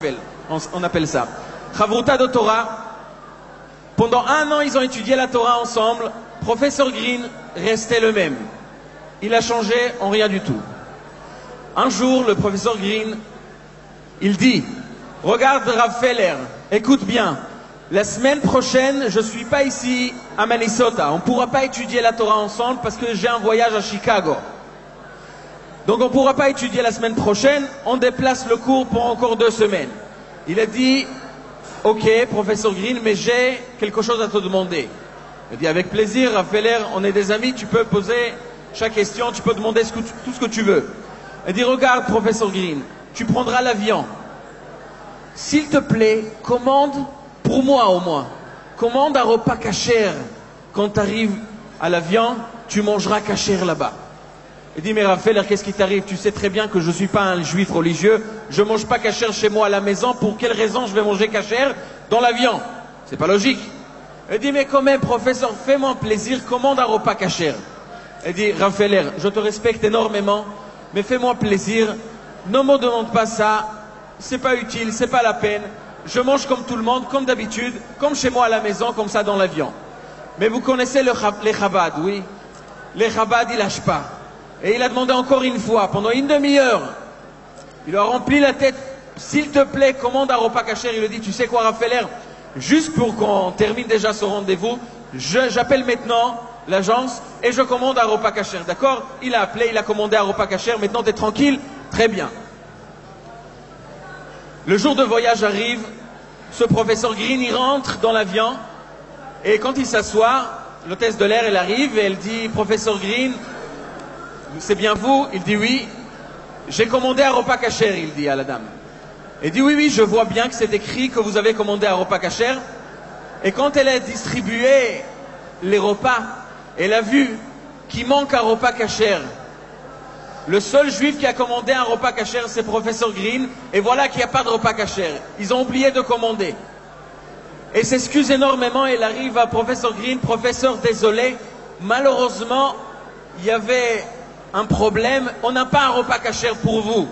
On appelle ça. Chavruta de Torah. Pendant 1 an, ils ont étudié la Torah ensemble. Professeur Green restait le même. Il a changé en rien du tout. Un jour, le professeur Green, il dit, regarde Rav Feller, écoute bien, la semaine prochaine, je ne suis pas ici à Minnesota. On ne pourra pas étudier la Torah ensemble parce que j'ai un voyage à Chicago. Donc on ne pourra pas étudier la semaine prochaine, on déplace le cours pour encore 2 semaines. Il a dit, ok, professeur Green, mais j'ai quelque chose à te demander. Il a dit, avec plaisir, Rav Feller, on est des amis, tu peux poser chaque question, tu peux demander tout ce que tu veux. Il a dit, regarde, professeur Green, tu prendras l'avion. S'il te plaît, commande, pour moi au moins, commande un repas kasher. Quand tu arrives à l'avion, tu mangeras kasher là-bas. Il dit, mais Rav Feller, qu'est-ce qui t'arrive? Tu sais très bien que je ne suis pas un juif religieux. Je ne mange pas kasher chez moi à la maison. Pour quelle raison je vais manger kasher dans l'avion? C'est pas logique. Il dit, mais quand même, professeur, fais-moi plaisir, commande un repas kasher. Il dit, Rav Feller, je te respecte énormément, mais fais-moi plaisir, ne me demande pas ça, c'est pas utile, c'est pas la peine. Je mange comme tout le monde, comme d'habitude, comme chez moi à la maison, comme ça dans l'avion. Mais vous connaissez les Chabad, oui? Les Chabad, ils lâchent pas. Et il a demandé encore une fois, pendant une demi-heure, il a rempli la tête, s'il te plaît, commande un repas kasher. Il lui dit, tu sais quoi, Rav Feller, juste pour qu'on termine déjà ce rendez-vous, j'appelle maintenant l'agence et je commande un repas kasher. D'accord? Il a appelé, il a commandé un repas kasher, maintenant tu es tranquille? Très bien. Le jour de voyage arrive, ce professeur Green, il rentre dans l'avion et quand il s'assoit, l'hôtesse de l'air, elle arrive et elle dit, professeur Green, c'est bien vous? Il dit oui. J'ai commandé un repas kasher, il dit à la dame. Elle dit oui, oui, je vois bien que c'est écrit que vous avez commandé un repas kasher. Et quand elle a distribué les repas, elle a vu qu'il manque un repas kasher. Le seul juif qui a commandé un repas kasher, c'est professeur Green. Et voilà qu'il n'y a pas de repas kasher. Ils ont oublié de commander. Elle s'excuse énormément. Elle arrive à professeur Green. Professeur, désolé. Malheureusement, il y avait un problème, on n'a pas un repas kasher pour vous.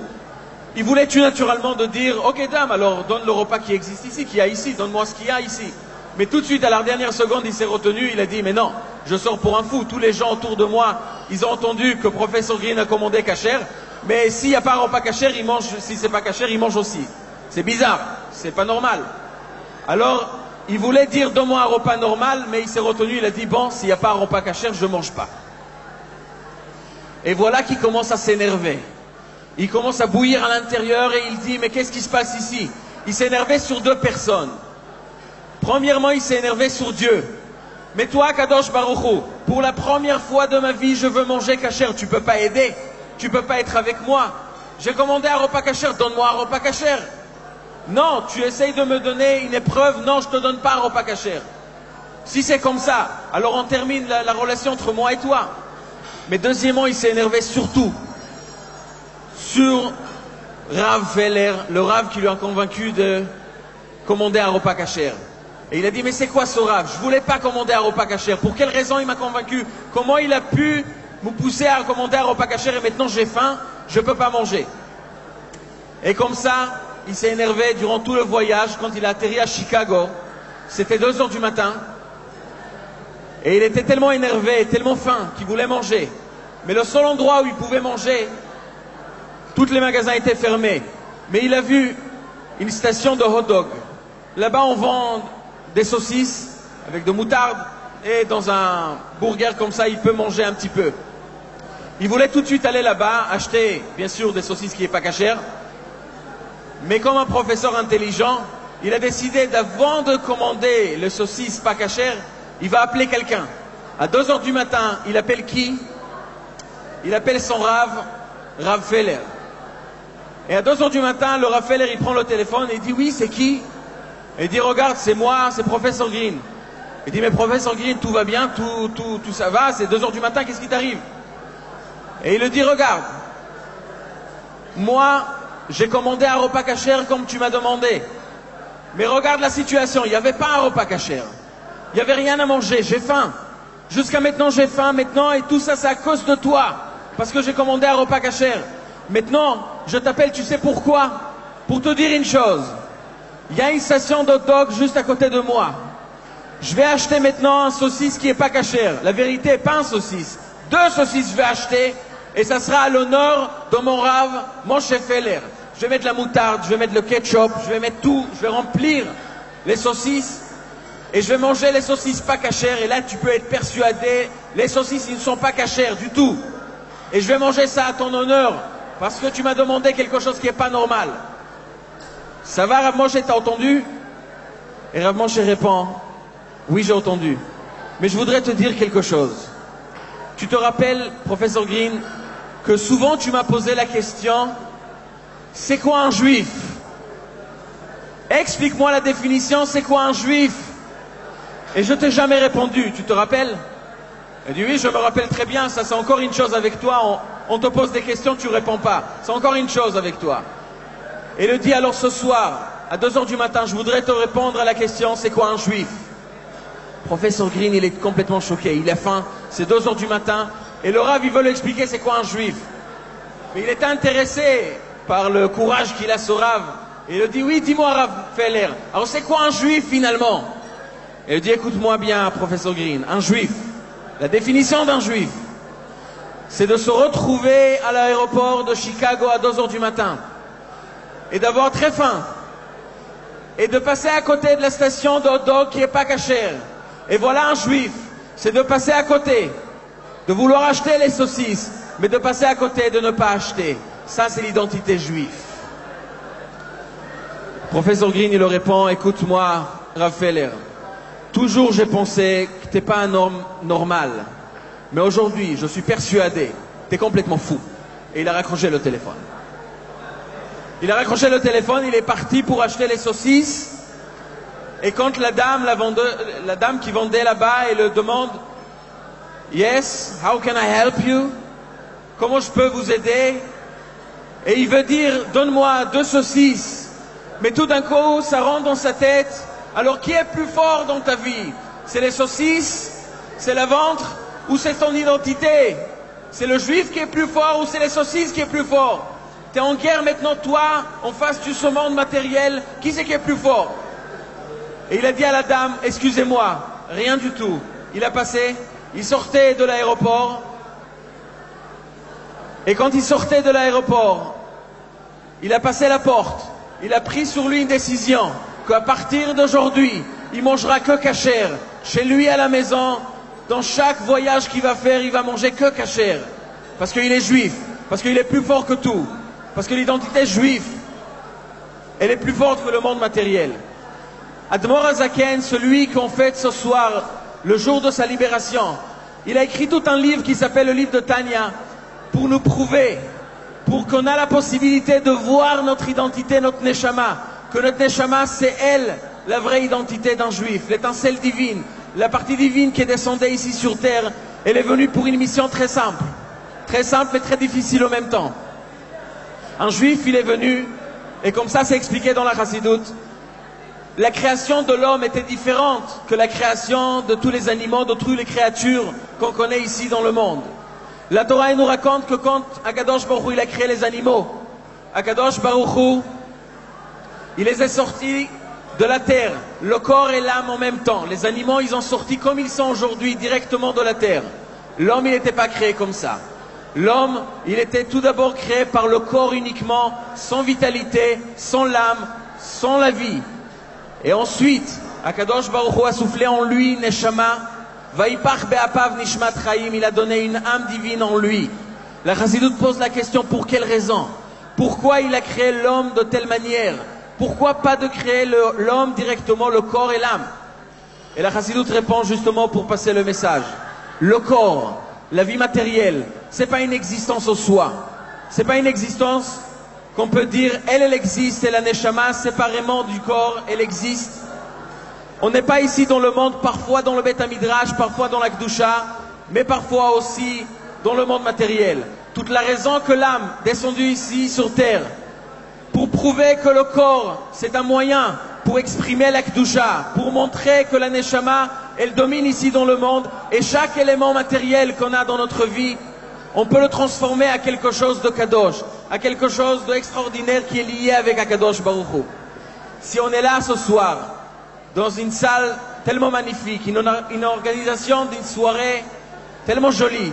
Il voulait tout naturellement de dire, ok dame, alors donne le repas qui existe ici, qu'il y a ici, donne-moi ce qu'il y a ici. Mais tout de suite, à la dernière seconde, il s'est retenu, il a dit, mais non, je sors pour un fou. Tous les gens autour de moi, ils ont entendu que professeur Green a commandé kasher, mais s'il n'y a pas un repas kasher, il mange, si c'est pas kasher, il mange aussi. C'est bizarre, c'est pas normal. Alors, il voulait dire, donne-moi un repas normal, mais il s'est retenu, il a dit, bon, s'il n'y a pas un repas kasher, je ne mange pas. Et voilà qu'il commence à s'énerver. Il commence à bouillir à l'intérieur et il dit, mais qu'est-ce qui se passe ici? Il s'est énervé sur 2 personnes. Premièrement, il s'est énervé sur Dieu. Mais toi, Kadosh Baruch Hu, pour la première fois de ma vie, je veux manger kasher. Tu ne peux pas aider. Tu ne peux pas être avec moi. J'ai commandé un repas kasher. Donne-moi un repas kasher. Non, tu essayes de me donner une épreuve. Non, je ne te donne pas un repas kasher. Si c'est comme ça, alors on termine la relation entre moi et toi. Mais deuxièmement, il s'est énervé surtout sur Rav Feller, le Rav qui lui a convaincu de commander un repas kasher. Et il a dit, mais c'est quoi ce Rav? Je ne voulais pas commander un repas kasher. Pour quelle raison il m'a convaincu? Comment il a pu me pousser à commander un repas kasher et maintenant j'ai faim, je ne peux pas manger? Et comme ça, il s'est énervé durant tout le voyage. Quand il a atterri à Chicago, c'était 2 heures du matin. Et il était tellement énervé, tellement faim qu'il voulait manger. Mais le seul endroit où il pouvait manger, tous les magasins étaient fermés. Mais il a vu une station de hot dog. Là-bas, on vend des saucisses avec de moutarde. Et dans un burger comme ça, il peut manger un petit peu. Il voulait tout de suite aller là-bas, acheter, bien sûr, des saucisses qui n'est pas cachère. Mais comme un professeur intelligent, il a décidé d'avant de commander les saucisses pas cachères, il va appeler quelqu'un. À 2 heures du matin, il appelle qui? Il appelle son Rav Feller. Et à 2 heures du matin, le Rav Feller, il prend le téléphone et il dit, oui, c'est qui? Et il dit, regarde, c'est moi, c'est professeur Green. Il dit, mais professeur Green, tout va bien, tout ça va, c'est 2 heures du matin, qu'est-ce qui t'arrive? Et il lui dit, regarde, moi, j'ai commandé un repas kasher comme tu m'as demandé. Mais regarde la situation, il n'y avait pas un repas kasher. Il n'y avait rien à manger, j'ai faim. Jusqu'à maintenant, j'ai faim, maintenant, et tout ça, c'est à cause de toi. Parce que j'ai commandé un repas kasher. Maintenant, je t'appelle, tu sais pourquoi? Pour te dire une chose, il y a une station d'hot dog juste à côté de moi. Je vais acheter maintenant un saucisse qui n'est pas cachère. La vérité, pas un saucisse. 2 saucisses je vais acheter et ça sera à l'honneur de mon Rav, mon chef Feller. Je vais mettre la moutarde, je vais mettre le ketchup, je vais mettre tout, je vais remplir les saucisses et je vais manger les saucisses pas cachères. Et là, tu peux être persuadé, les saucisses, ils ne sont pas cachères du tout. Et je vais manger ça à ton honneur parce que tu m'as demandé quelque chose qui n'est pas normal. Ça va, Rav Moshe, t'as entendu? Et Rav Moshe répond, oui, j'ai entendu. Mais je voudrais te dire quelque chose. Tu te rappelles, professeur Green, que souvent tu m'as posé la question, c'est quoi un juif? Explique-moi la définition, c'est quoi un juif? Et je t'ai jamais répondu, tu te rappelles? Elle dit oui, je me rappelle très bien, ça c'est encore une chose avec toi, on te pose des questions, tu réponds pas. C'est encore une chose avec toi. Et il dit alors ce soir, à 2 h du matin, je voudrais te répondre à la question, c'est quoi un juif? Professeur Green, il est complètement choqué, il a faim, c'est 2 h du matin, et le Rav, il veut lui expliquer c'est quoi un juif. Mais il est intéressé par le courage qu'il a ce Rav. Et il dit oui, dis-moi Rav Feller, alors c'est quoi un juif finalement? Et il dit écoute-moi bien, professeur Green, un juif, la définition d'un juif, c'est de se retrouver à l'aéroport de Chicago à 2 h du matin, et d'avoir très faim, et de passer à côté de la station de hot dog qui n'est pas cachère. Et voilà un juif, c'est de passer à côté, de vouloir acheter les saucisses, mais de passer à côté, de ne pas acheter. Ça, c'est l'identité juive. Professeur Green, il le répond, écoute-moi, Rav Feller, toujours j'ai pensé que tu n'es pas un homme normal, mais aujourd'hui, je suis persuadé, tu es complètement fou. Et il a raccroché le téléphone. Il a raccroché le téléphone, il est parti pour acheter les saucisses. Et quand la dame qui vendait là-bas, elle le demande, yes, how can I help you? Comment je peux vous aider? Et il veut dire, donne-moi 2 saucisses. Mais tout d'un coup, ça rentre dans sa tête. Alors qui est plus fort dans ta vie? C'est les saucisses? C'est le ventre? Ou c'est ton identité? C'est le juif qui est plus fort ou c'est les saucisses qui est plus fort? Tu es en guerre maintenant, toi, en face du ce monde matériel. Qui c'est qui est plus fort? Et il a dit à la dame, excusez-moi, rien du tout. Il a passé, il sortait de l'aéroport. Et quand il sortait de l'aéroport, il a passé la porte. Il a pris sur lui une décision qu'à partir d'aujourd'hui, il mangera que cachère. Chez lui à la maison, dans chaque voyage qu'il va faire, il va manger que cachère. Parce qu'il est juif, parce qu'il est plus fort que tout. Parce que l'identité juive, elle est plus forte que le monde matériel. Admor Azaken, celui qu'on fête ce soir, le jour de sa libération, il a écrit tout un livre qui s'appelle le livre de Tanya, pour nous prouver, pour qu'on ait la possibilité de voir notre identité, notre Neshama, que notre Neshama, c'est elle, la vraie identité d'un juif, l'étincelle divine, la partie divine qui est descendue ici sur terre, elle est venue pour une mission très simple mais très difficile en même temps. Un juif, il est venu, et comme ça c'est expliqué dans la Chassidoute, la création de l'homme était différente que la création de tous les animaux, de toutes les créatures qu'on connaît ici dans le monde. La Torah nous raconte que quand Akadosh Baruch Hu, il a créé les animaux, Akadosh Baruch Hu, il les a sortis de la terre, le corps et l'âme en même temps. Les animaux, ils ont sorti comme ils sont aujourd'hui, directement de la terre. L'homme, il n'était pas créé comme ça. L'homme, il était tout d'abord créé par le corps uniquement, sans vitalité, sans l'âme, sans la vie. Et ensuite, Akadosh Baruch Hu a soufflé en lui, Neshama, Vaipach be'apav nishmat chaim, il a donné une âme divine en lui. La Chassidoute pose la question, pour quelle raison? Pourquoi il a créé l'homme de telle manière? Pourquoi pas de créer l'homme directement, le corps et l'âme? Et la Chassidoute répond justement pour passer le message. Le corps, la vie matérielle, c'est pas une existence au soi. C'est pas une existence qu'on peut dire, elle existe, et la Neshama, séparément du corps, elle existe. On n'est pas ici dans le monde, parfois dans le Beth Midrash, parfois dans la Kedusha, mais parfois aussi dans le monde matériel. Toute la raison que l'âme descendue ici sur terre, pour prouver que le corps, c'est un moyen pour exprimer la Kedusha, pour montrer que la Neshama, elle domine ici dans le monde, et chaque élément matériel qu'on a dans notre vie, on peut le transformer à quelque chose de Kadosh. à quelque chose d'extraordinaire qui est lié avec Akadosh Baruch Hu. Si on est là ce soir, dans une salle tellement magnifique, une organisation d'une soirée tellement jolie,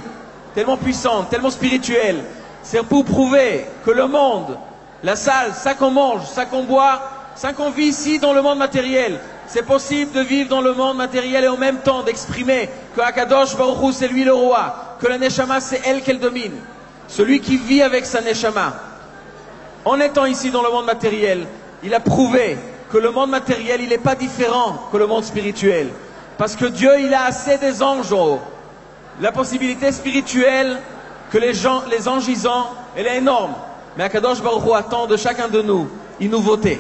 tellement puissante, tellement spirituelle, c'est pour prouver que le monde, la salle, ça qu'on mange, ça qu'on boit, ça qu'on vit ici dans le monde matériel, c'est possible de vivre dans le monde matériel et en même temps d'exprimer que Akadosh Baruch Hu c'est lui le roi, que la Neshama c'est elle qu'elle domine. Celui qui vit avec sa Neshama, en étant ici dans le monde matériel, il a prouvé que le monde matériel, il n'est pas différent que le monde spirituel. Parce que Dieu, il a assez des anges en haut. La possibilité spirituelle que les anges ils ont, elle est énorme. Mais Akadosh Baruch Hu attend de chacun de nous une nouveauté,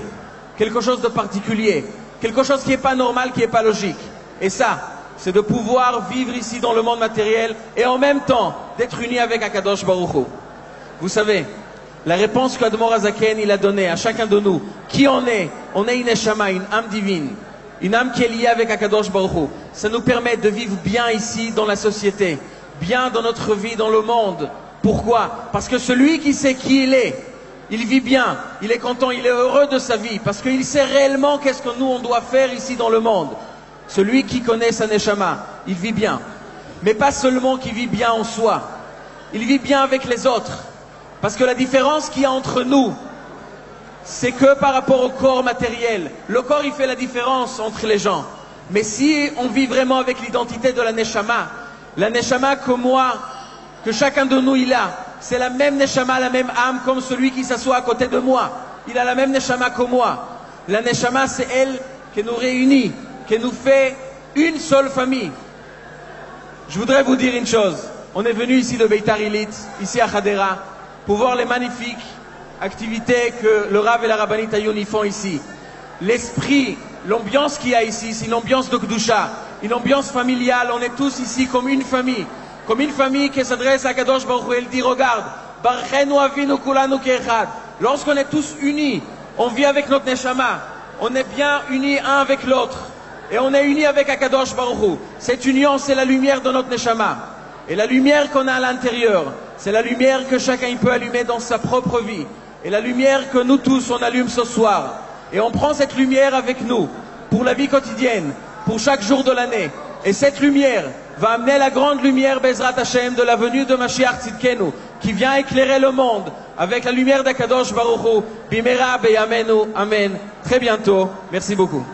quelque chose de particulier, quelque chose qui n'est pas normal, qui n'est pas logique. Et ça, c'est de pouvoir vivre ici dans le monde matériel et en même temps d'être uni avec Akadosh Baruch Hu. Vous savez, la réponse qu'Admor Azaken il a donnée à chacun de nous, qui on est une Neshama, une âme divine, une âme qui est liée avec Akadosh Baruch Hu. Ça nous permet de vivre bien ici dans la société, bien dans notre vie, dans le monde. Pourquoi? Parce que celui qui sait qui il vit bien, il est content, il est heureux de sa vie, parce qu'il sait réellement qu'est-ce que nous on doit faire ici dans le monde. Celui qui connaît sa Neshama, il vit bien. Mais pas seulement qu'il vit bien en soi, il vit bien avec les autres. Parce que la différence qu'il y a entre nous, c'est que par rapport au corps matériel, le corps il fait la différence entre les gens. Mais si on vit vraiment avec l'identité de la Neshama que moi, que chacun de nous il a, c'est la même Neshama, la même âme comme celui qui s'assoit à côté de moi. Il a la même Neshama que moi. La Neshama c'est elle qui nous réunit, qui nous fait une seule famille. Je voudrais vous dire une chose. On est venu ici de Beitar Illit, ici à Hadera, pour voir les magnifiques activités que le Rav et la Rabbanit Ayouni font ici. L'esprit, l'ambiance qu'il y a ici, c'est une ambiance de Kedusha, une ambiance familiale. On est tous ici comme une famille qui s'adresse à Kadosh Baruch Hu. Elle dit, regarde, Barchenu Avinu Kulanu Ke'echad. Lorsqu'on est tous unis, on vit avec notre Neshama, on est bien unis un avec l'autre. Et on est unis avec Akadosh Baruch Hu. Cette union, c'est la lumière de notre Neshama. Et la lumière qu'on a à l'intérieur, c'est la lumière que chacun peut allumer dans sa propre vie. Et la lumière que nous tous, on allume ce soir. Et on prend cette lumière avec nous pour la vie quotidienne, pour chaque jour de l'année. Et cette lumière va amener la grande lumière, Bezrat Hashem, de la venue de Mashiach Tzidkenu, qui vient éclairer le monde avec la lumière d'Akadosh Baruch Hu. Bimera beyamenu, amen. Très bientôt. Merci beaucoup.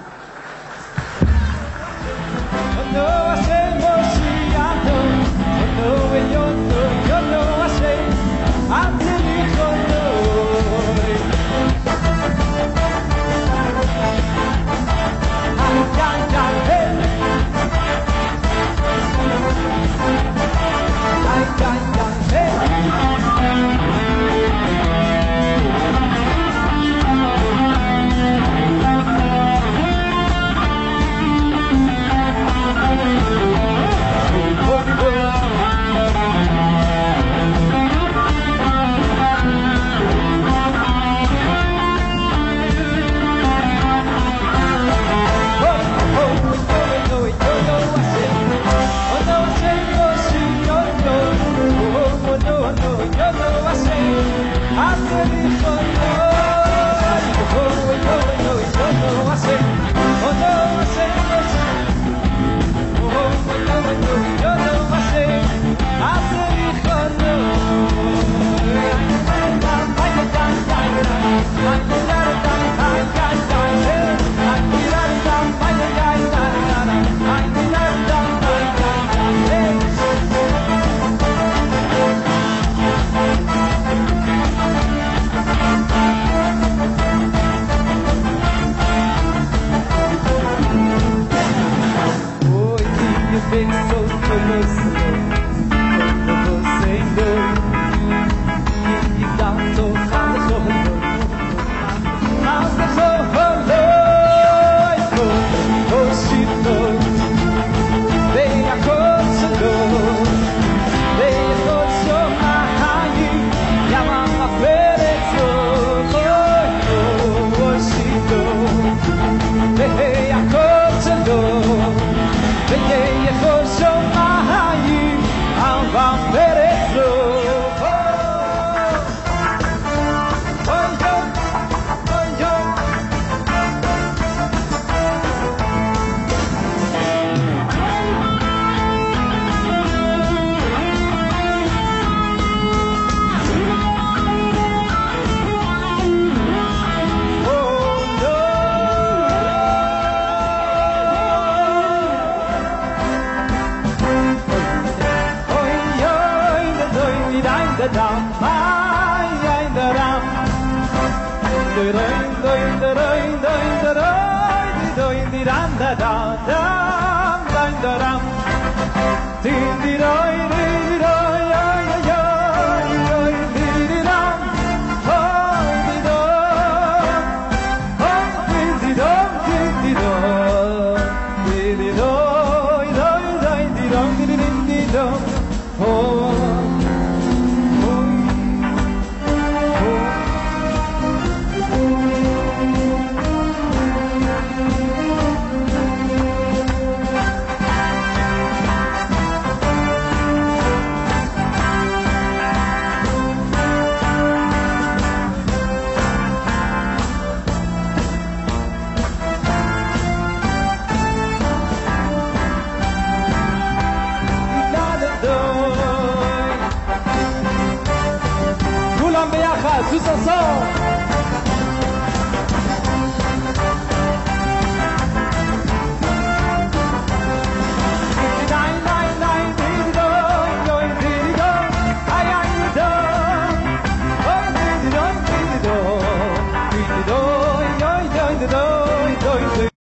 tous ensemble.